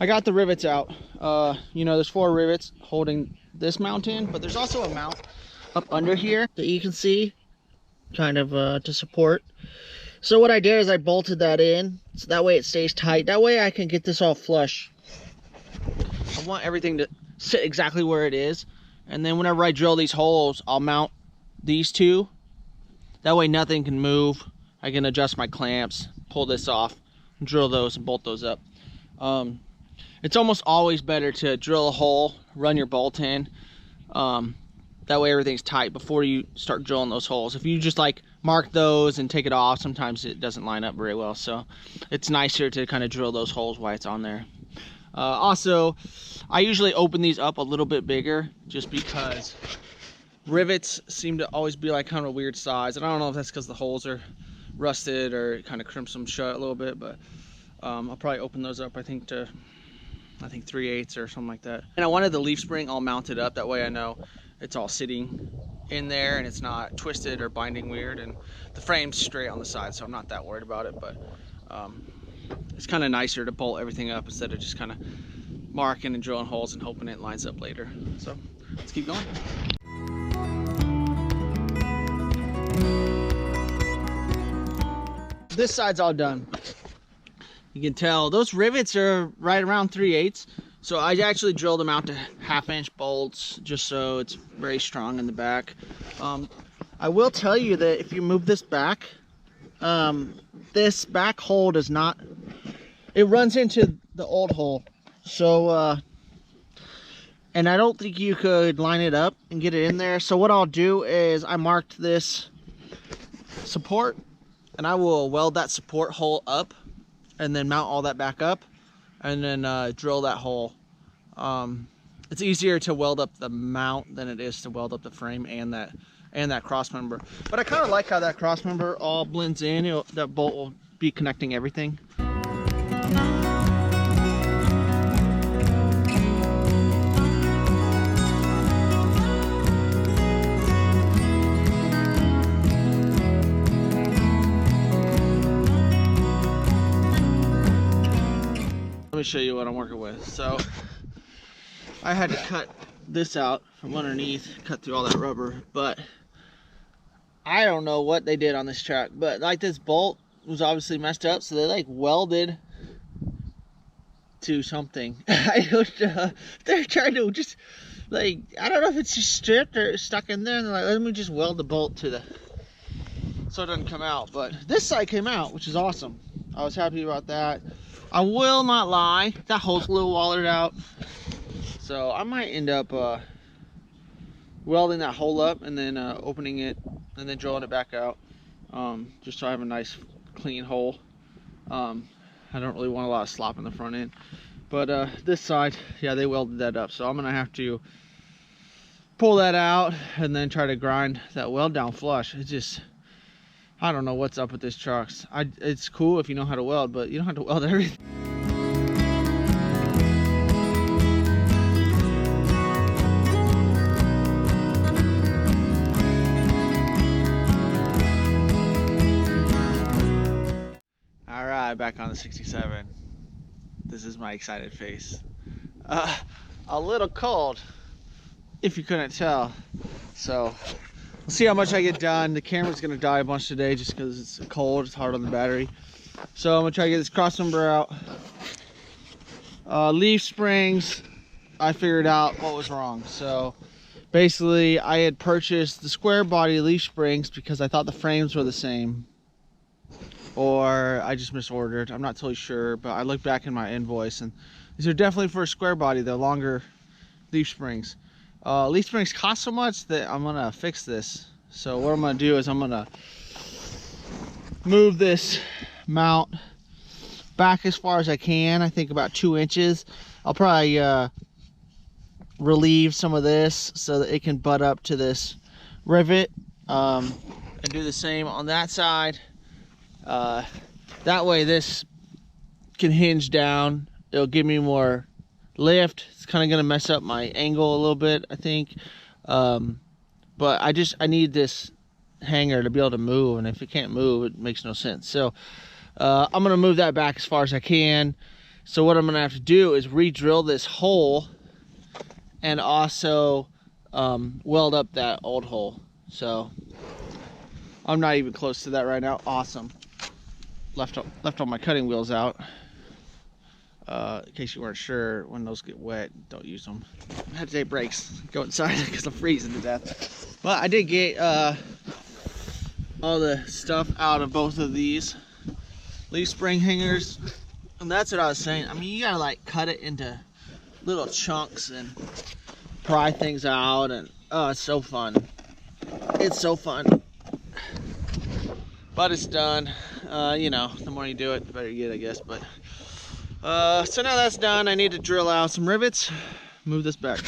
I got the rivets out. You know, there's 4 rivets holding this mount in, but there's also a mount up under here that you can see, kind of to support. So what I did is I bolted that in, so that way it stays tight. That way I can get this all flush. I want everything to sit exactly where it is, and then whenever I drill these holes, I'll mount these 2. That way nothing can move. I can adjust my clamps, pull this off, drill those and bolt those up. It's almost always better to drill a hole, run your bolt in. That way everything's tight before you start drilling those holes. If you just like mark those and take it off, sometimes it doesn't line up very well. So it's nicer to kind of drill those holes while it's on there. Also, I usually open these up a little bit bigger just because rivets seem to always be like kind of a weird size. And I don't know if that's because the holes are rusted or it kind of crimps them shut a little bit, but I'll probably open those up, I think 3/8 or something like that. And I wanted the leaf spring all mounted up, that way I know it's all sitting in there and it's not twisted or binding weird, and the frame's straight on the side, so I'm not that worried about it. But it's kind of nicer to bolt everything up instead of just kind of marking and drilling holes and hoping it lines up later. So let's keep going. This side's all done. You can tell those rivets are right around 3/8. So I actually drilled them out to 1/2-inch bolts just so it's very strong in the back. I will tell you that if you move this back, this back hole does not, it runs into the old hole. So, and I don't think you could line it up and get it in there. So what I'll do is I marked this support and I will weld that support hole up and then mount all that back up and then drill that hole. It's easier to weld up the mount than it is to weld up the frame and that cross member. But I kind of like how that cross member all blends in. That bolt will be connecting everything. Let me show you what I'm working with. So I had to cut this out from underneath, cut through all that rubber, but I don't know what they did on this track, but like this bolt was obviously messed up, so they like welded to something. I don't know. They're trying to just like, I don't know if it's just stripped or stuck in there, and they're like, let me just weld the bolt to so it doesn't come out. But this side came out, which is awesome. I was happy about that. I will not lie, that hole's a little wallered out, so I might end up welding that hole up and then opening it and then drilling it back out, just so I have a nice clean hole. I don't really want a lot of slop in the front end, but this side, yeah, they welded that up, so I'm gonna have to pull that out and then try to grind that weld down flush. It's just, I don't know what's up with this truck. It's cool if you know how to weld, but you don't have to weld everything. All right, back on the 67. This is my excited face. A little cold, if you couldn't tell. So we'll see how much I get done. The camera's gonna die a bunch today just because it's cold, it's hard on the battery. So I'm gonna try to get this cross member out. Leaf springs, I figured out what was wrong. So basically I had purchased the square body leaf springs because I thought the frames were the same. Or I just misordered, I'm not totally sure, but I looked back in my invoice and these are definitely for a square body, the longer leaf springs. Leaf springs cost so much that I'm gonna fix this. So what I'm gonna do is I'm gonna move this mount back as far as I can. I think about 2 inches. I'll probably relieve some of this so that it can butt up to this rivet, and do the same on that side. That way this can hinge down. It'll give me more lift. It's kind of gonna mess up my angle a little bit, I think, but I need this hanger to be able to move, and if it can't move, it makes no sense. So I'm gonna move that back as far as I can, So what I'm gonna have to do is re-drill this hole and also weld up that old hole. So I'm not even close to that right now. Awesome. Left all my cutting wheels out. In case you weren't sure, when those get wet, don't use them. I had to take breaks, go inside because I'm freezing to death. But I did get all the stuff out of both of these leaf spring hangers, and that's what I was saying. I mean, you gotta like cut it into little chunks and pry things out, and oh, it's so fun. It's so fun. But it's done. You know, the more you do it, the better you get, I guess. But so now that's done, I need to drill out some rivets, move this back.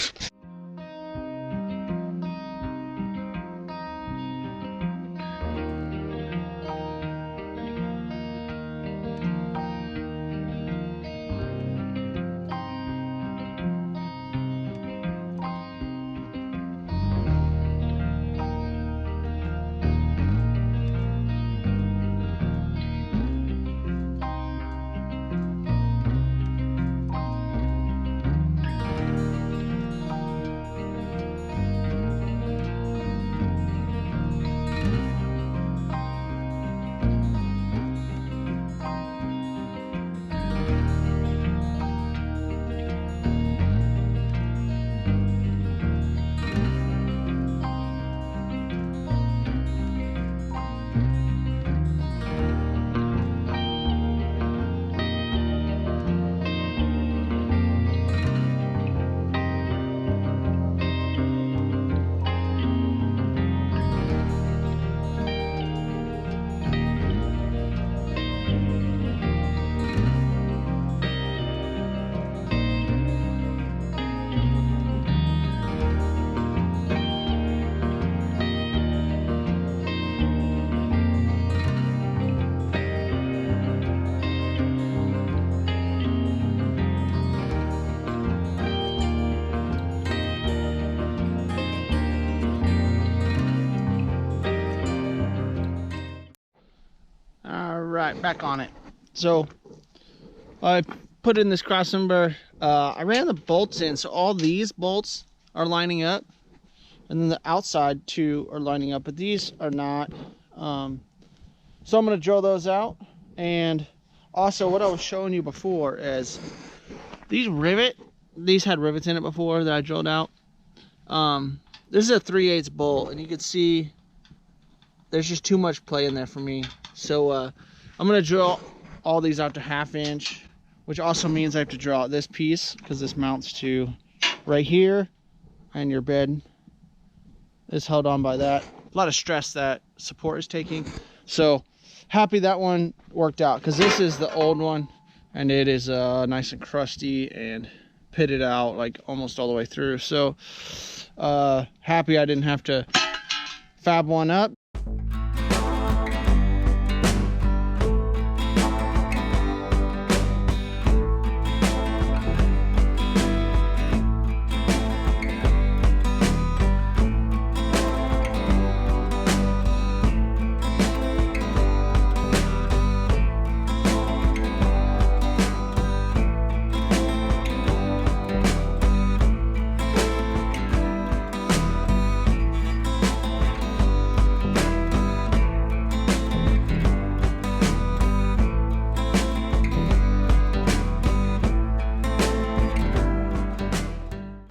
Right, back on it. So I put in this crossmember. I ran the bolts in, so all these bolts are lining up, and then the outside two are lining up, but these are not. So I'm going to drill those out. And also, what I was showing you before is these had rivets in it before that I drilled out. This is a 3/8 bolt, and you can see there's just too much play in there for me. So I'm going to drill all these out to 1/2 inch, which also means I have to drill out this piece because this mounts to right here, and your bed is held on by that. A lot of stress that support is taking. So happy that one worked out, because this is the old one, and it is nice and crusty and pitted out like almost all the way through. So happy I didn't have to fab one up.